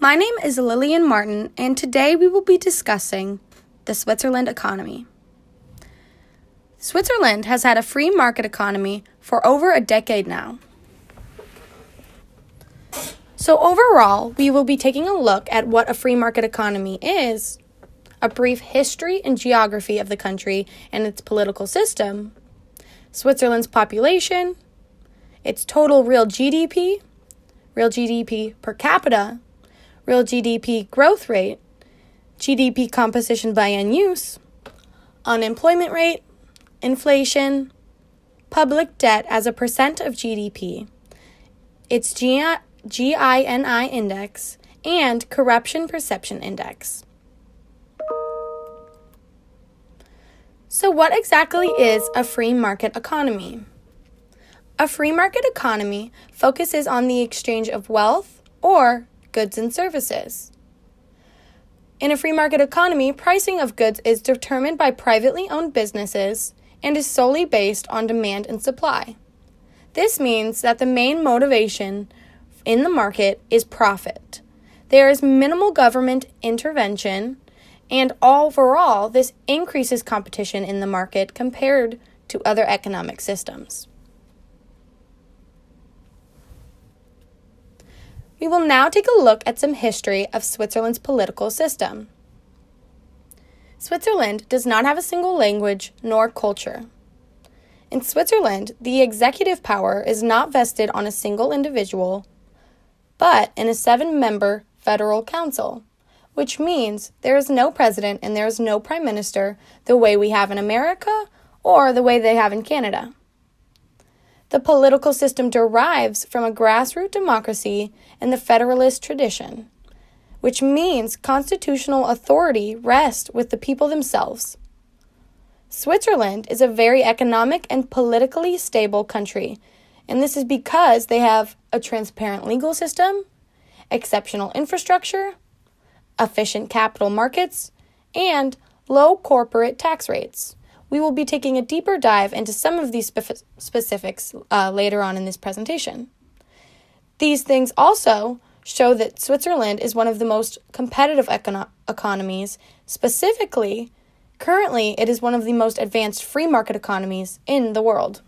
My name is Lillian Martin, and today we will be discussing the Switzerland economy. Switzerland has had a free market economy for over a decade now. So overall, we will be taking a look at what a free market economy is, a brief history and geography of the country and its political system, Switzerland's population, its total real GDP per capita, real GDP growth rate, GDP composition by end use, unemployment rate, inflation, public debt as a percent of GDP, its GINI index, and corruption perception index. So what exactly is a free market economy? A free market economy focuses on the exchange of wealth or goods and services. In a free market economy, pricing of goods is determined by privately owned businesses and is solely based on demand and supply. This means that the main motivation in the market is profit. There is minimal government intervention, and overall, this increases competition in the market compared to other economic systems. We will now take a look at some history of Switzerland's political system. Switzerland does not have a single language nor culture. In Switzerland, the executive power is not vested on a single individual, but in a 7-member federal council, which means there is no president and there is no prime minister the way we have in America or the way they have in Canada. The political system derives from a grassroots democracy and the federalist tradition, which means constitutional authority rests with the people themselves. Switzerland is a very economic and politically stable country, and this is because they have a transparent legal system, exceptional infrastructure, efficient capital markets, and low corporate tax rates. We will be taking a deeper dive into some of these specifics later on in this presentation. These things also show that Switzerland is one of the most competitive economies. Specifically, currently, it is one of the most advanced free market economies in the world.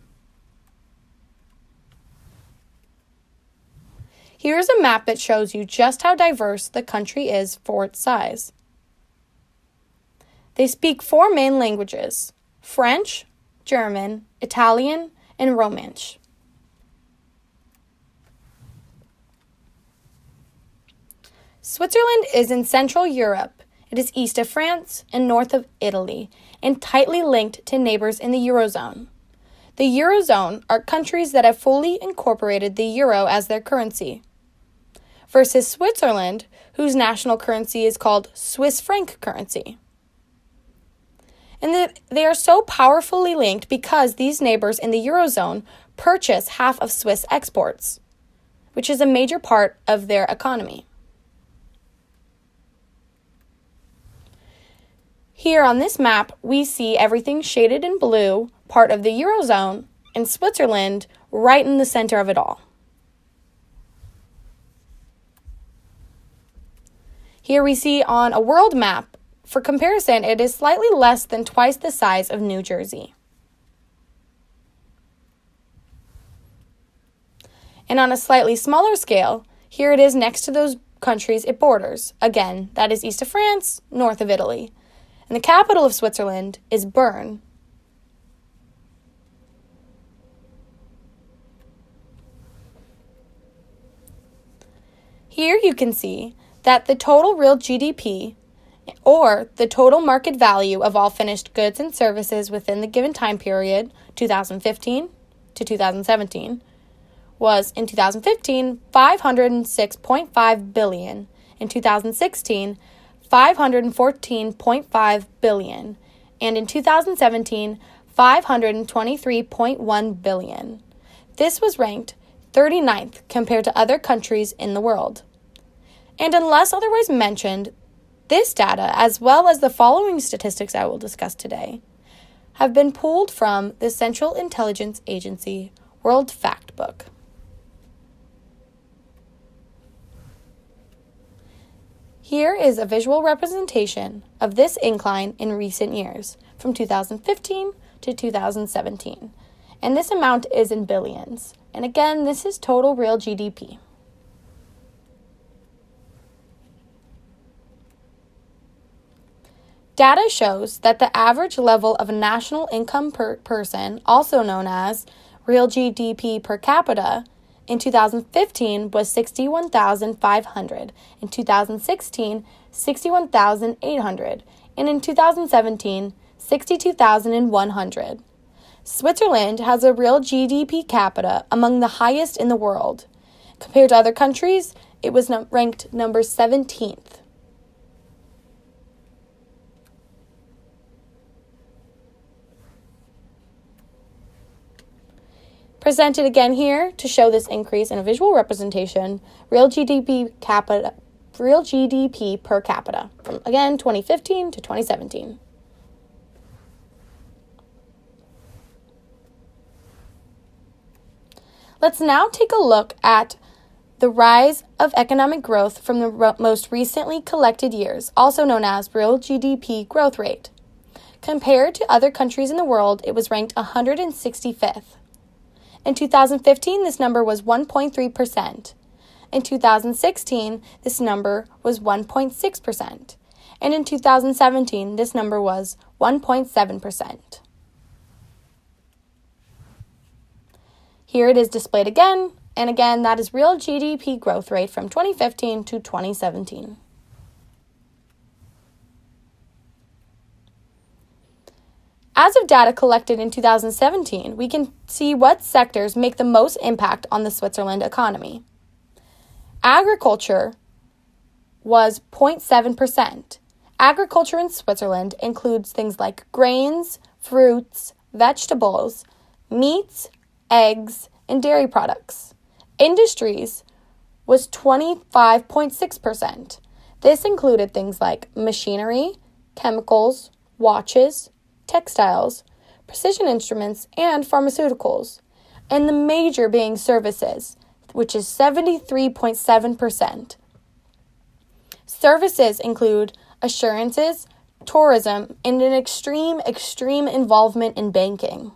Here is a map that shows you just how diverse the country is for its size. They speak 4 main languages: French, German, Italian, and Romansh. Switzerland is in Central Europe. It is east of France and north of Italy, and tightly linked to neighbors in the Eurozone. The Eurozone are countries that have fully incorporated the euro as their currency, versus Switzerland, whose national currency is called Swiss franc currency. And they are so powerfully linked because these neighbors in the Eurozone purchase half of Swiss exports, which is a major part of their economy. Here on this map, we see everything shaded in blue, part of the Eurozone, and Switzerland right in the center of it all. Here we see on a world map, for comparison, it is slightly less than twice the size of New Jersey. And on a slightly smaller scale, here it is next to those countries it borders. Again, that is east of France, north of Italy. And the capital of Switzerland is Bern. Here you can see that the total real GDP, or the total market value of all finished goods and services within the given time period, 2015 to 2017, was in 2015 $506.5 billion, in 2016 $514.5 billion, and in 2017 $523.1 billion. This was ranked 39th compared to other countries in the world. And unless otherwise mentioned, this data, as well as the following statistics I will discuss today, have been pulled from the Central Intelligence Agency World Factbook. Here is a visual representation of this incline in recent years, from 2015 to 2017. And this amount is in billions. And again, this is total real GDP. Data shows that the average level of national income per person, also known as real GDP per capita, in 2015 was $61,500, in 2016, $61,800, and in 2017, $62,100. Switzerland has a real GDP capita among the highest in the world. Compared to other countries, it was ranked number 17th. Presented again here to show this increase in a visual representation, real GDP per capita, from again 2015 to 2017. Let's now take a look at the rise of economic growth from the most recently collected years, also known as real GDP growth rate. Compared to other countries in the world, it was ranked 165th. In 2015, this number was 1.3%. In 2016, this number was 1.6%. And in 2017, this number was 1.7%. Here it is displayed again, and again, that is real GDP growth rate from 2015 to 2017. As of data collected in 2017, we can see what sectors make the most impact on the Switzerland economy. Agriculture was 0.7%. Agriculture in Switzerland includes things like grains, fruits, vegetables, meats, eggs, and dairy products. Industries was 25.6%. This included things like machinery, chemicals, watches, textiles, precision instruments, and pharmaceuticals, and the major being services, which is 73.7%. Services include assurances, tourism, and an extreme involvement in banking.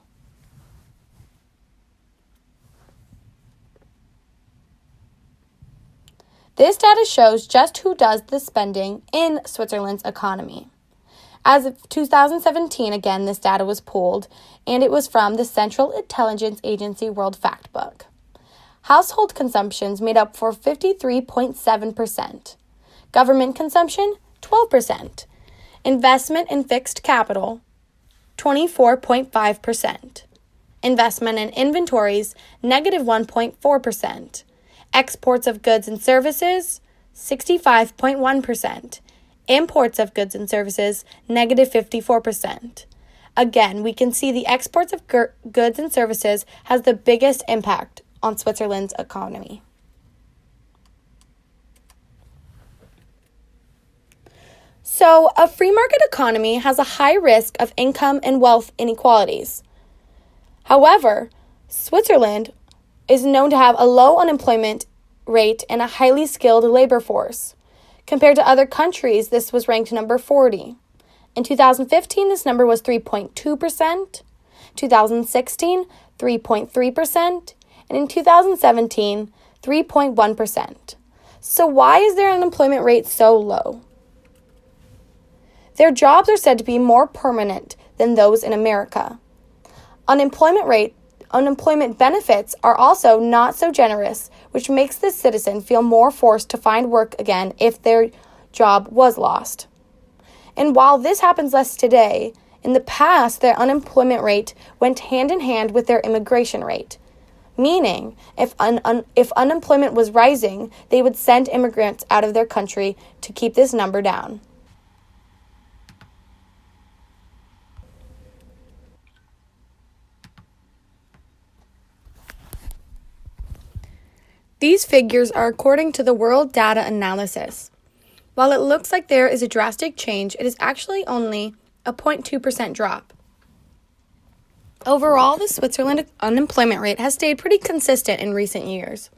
This data shows just who does the spending in Switzerland's economy. As of 2017, again, this data was pooled, and it was from the Central Intelligence Agency World Factbook. Household consumptions made up for 53.7%. Government consumption, 12%. Investment in fixed capital, 24.5%. Investment in inventories, negative 1.4%. Exports of goods and services, 65.1%. Imports of goods and services, negative 54%. Again, we can see the exports of goods and services has the biggest impact on Switzerland's economy. So, a free market economy has a high risk of income and wealth inequalities. However, Switzerland is known to have a low unemployment rate and a highly skilled labor force. Compared to other countries, this was ranked number 40. In 2015, this number was 3.2%, 2016, 3.3%, and in 2017, 3.1%. So why is their unemployment rate so low? Their jobs are said to be more permanent than those in America. Unemployment benefits are also not so generous, which makes the citizen feel more forced to find work again if their job was lost. And while this happens less today, in the past their unemployment rate went hand in hand with their immigration rate. Meaning, if unemployment was rising, they would send immigrants out of their country to keep this number down. These figures are according to the World Data Analysis. While it looks like there is a drastic change, it is actually only a 0.2% drop. Overall, the Switzerland unemployment rate has stayed pretty consistent in recent years.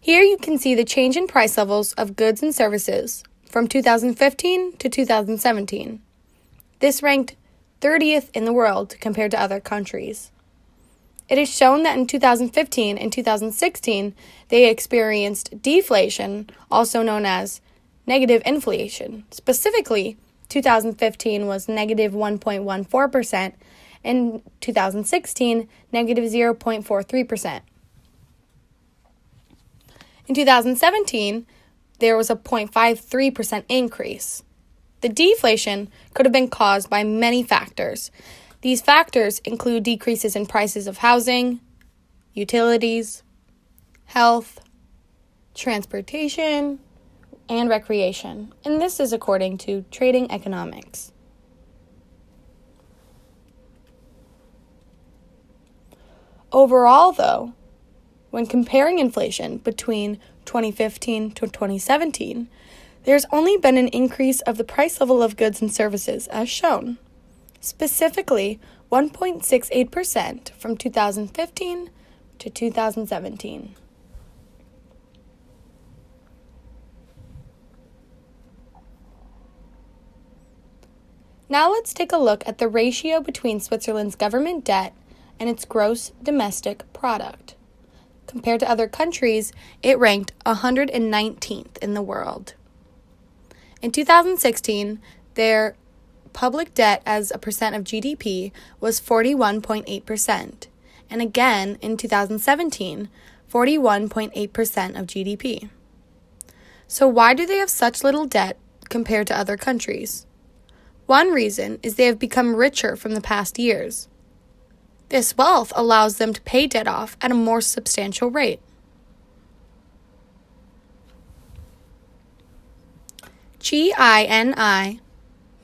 Here you can see the change in price levels of goods and services from 2015 to 2017. This ranked 30th in the world compared to other countries. It is shown that in 2015 and 2016, they experienced deflation, also known as negative inflation. Specifically, 2015 was negative 1.14%, and 2016, negative 0.43%. In 2017, there was a 0.53% increase. The deflation could have been caused by many factors. These factors include decreases in prices of housing, utilities, health, transportation, and recreation. And this is according to Trading Economics. Overall, though, when comparing inflation between 2015 to 2017, there's only been an increase of the price level of goods and services as shown. Specifically, 1.68% from 2015 to 2017. Now let's take a look at the ratio between Switzerland's government debt and its gross domestic product. Compared to other countries, it ranked 119th in the world. In 2016, their public debt as a percent of GDP was 41.8%, and again in 2017, 41.8% of GDP. So why do they have such little debt compared to other countries? One reason is they have become richer from the past years. This wealth allows them to pay debt off at a more substantial rate. GINI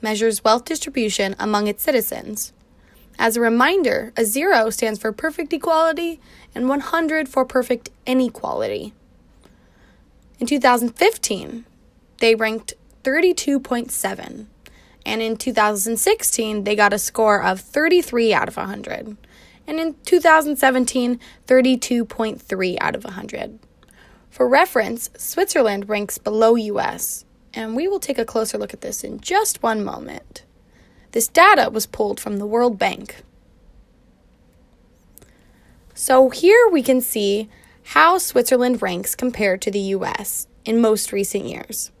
measures wealth distribution among its citizens. As a reminder, a 0 stands for perfect equality and 100 for perfect inequality. In 2015, they ranked 32.7, and in 2016, they got a score of 33 out of 100, and in 2017, 32.3 out of 100. For reference, Switzerland ranks below US, and we will take a closer look at this in just one moment. This data was pulled from the World Bank. So here we can see how Switzerland ranks compared to the US in most recent years.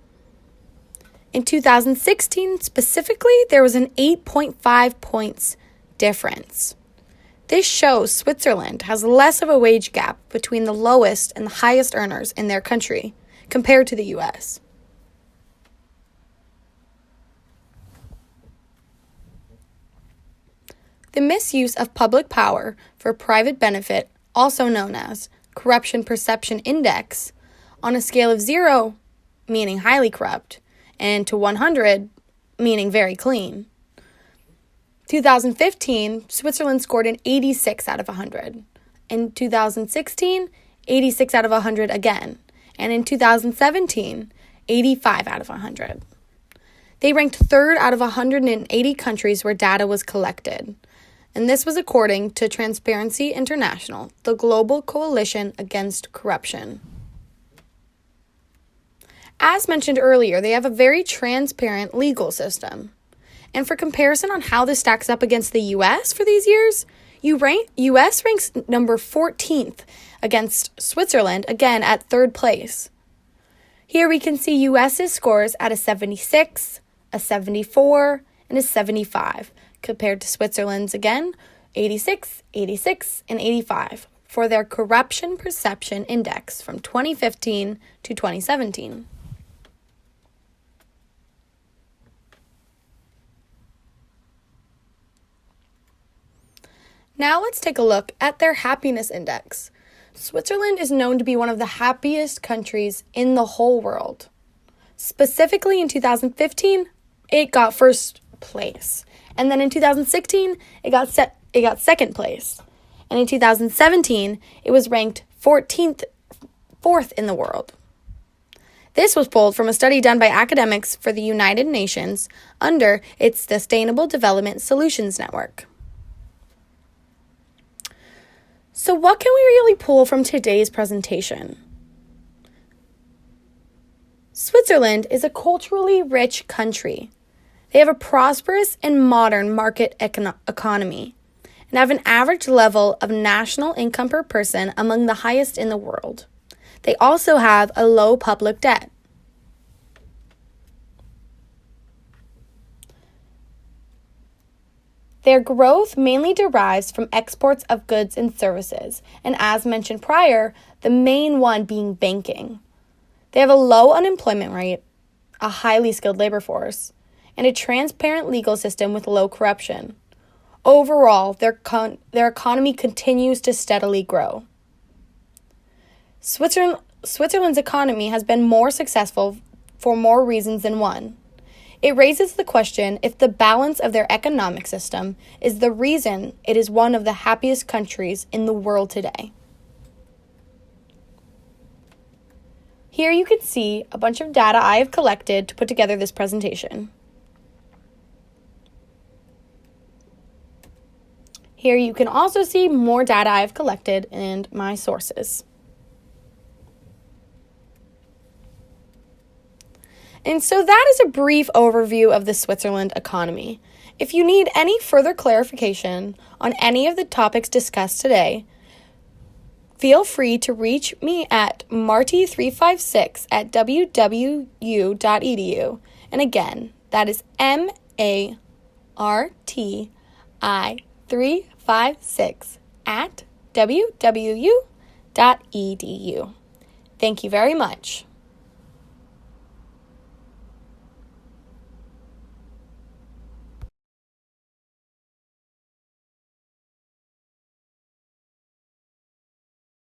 In 2016 specifically, there was an 8.5 points difference. This shows Switzerland has less of a wage gap between the lowest and the highest earners in their country compared to the US. The misuse of public power for private benefit, also known as Corruption Perception Index, on a scale of 0, meaning highly corrupt, and to 100, meaning very clean. 2015, Switzerland scored an 86 out of 100. In 2016, 86 out of 100 again. And in 2017, 85 out of 100. They ranked third out of 180 countries where data was collected. And this was according to Transparency International, the global coalition against corruption. As mentioned earlier, they have a very transparent legal system. And for comparison on how this stacks up against the U.S. for these years, U.S. ranks number 14th against Switzerland, again at third place. Here we can see U.S.'s scores at a 76, a 74, and a 75, compared to Switzerland's again, 86, 86, and 85, for their Corruption Perception Index from 2015 to 2017. Now let's take a look at their happiness index. Switzerland is known to be one of the happiest countries in the whole world. Specifically in 2015, it got first place. And then in 2016, it got second place. And in 2017, it was ranked 4th in the world. This was pulled from a study done by academics for the United Nations under its Sustainable Development Solutions Network. So what can we really pull from today's presentation? Switzerland is a culturally rich country. They have a prosperous and modern market economy and have an average level of national income per person among the highest in the world. They also have a low public debt. Their growth mainly derives from exports of goods and services, and as mentioned prior, the main one being banking. They have a low unemployment rate, a highly skilled labor force, and a transparent legal system with low corruption. Overall, their economy continues to steadily grow. Switzerland's economy has been more successful for more reasons than one. It raises the question if the balance of their economic system is the reason it is one of the happiest countries in the world today. Here you can see a bunch of data I have collected to put together this presentation. Here you can also see more data I have collected and my sources. And so that is a brief overview of the Switzerland economy. If you need any further clarification on any of the topics discussed today, feel free to reach me at marty356@wwu.edu. And again, that is MARTI356@wwu.edu. Thank you very much.